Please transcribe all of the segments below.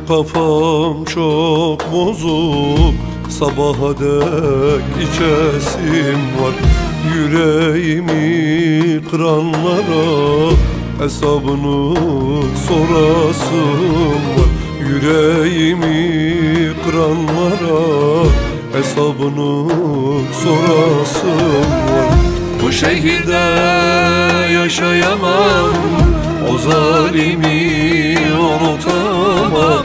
Kafam çok bozuk, sabaha dek içesim var. Yüreğimi kıranlara hesabını sorasım var. Yüreğimi kıranlara hesabını sorasım var. Bu şehirde yaşayamam, o zalimi unutamam.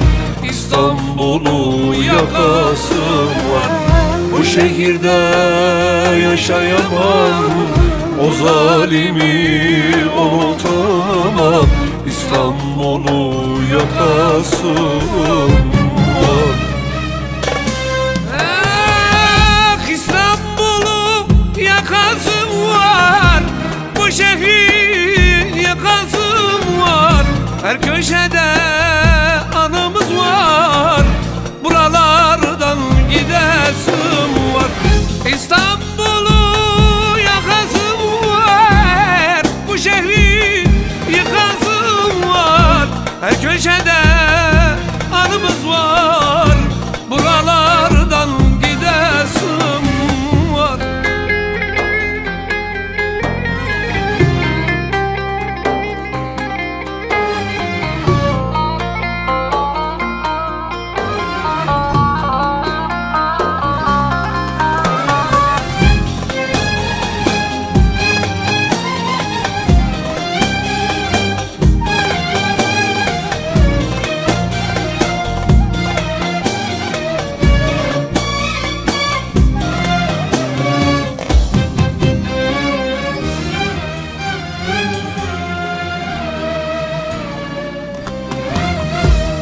İstanbul'u yakasım var. Bu şehirde yaşayamam, o zalimi unutamam. İstanbul'u yakasım var. İstanbul'u yakasım var. Bu şehri yakasım var. Her köşede anımız var. Buralardan gidesim var. İstanbul'u yakasım var. Bu şehri yıkasım var. Her köşede anımız var. Buralardan gidesim var.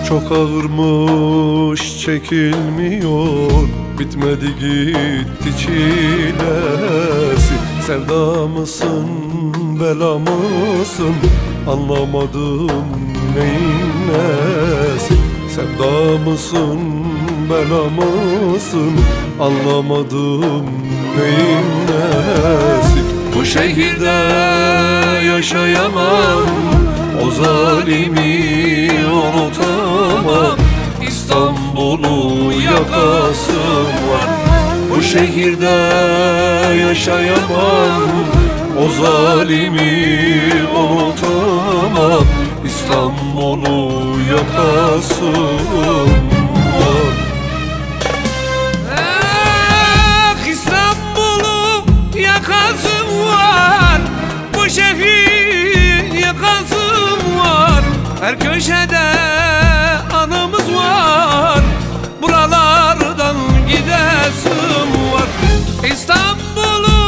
Çok ağırmış, çekilmiyor, bitmedi gitti çilesi. Sevda mısın, bela mısın, anlamadım neyin nesi. Sevda mısın, bela mısın, anlamadım neyin nesi. Bu şehirde yaşayamam, o zalimi unutamam. İstanbul'u yakasım var. Bu şehirde yaşayamam, o zalimi unutamam. İstanbul'u yakasım var. İstanbul'u yakasım var. Bu şehri yakasım var. Her köşede anımız var. Buralardan gidesim var. İstanbul'u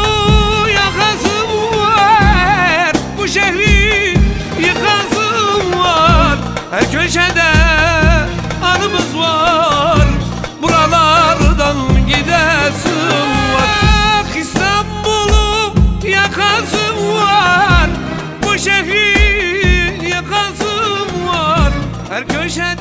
yakasım var. Bu şehri yıkasım var. Her köşede anımız var. Buralardan gidesim var. İstanbul'u yakasım var. Bu şehri yakasım var. Her köşede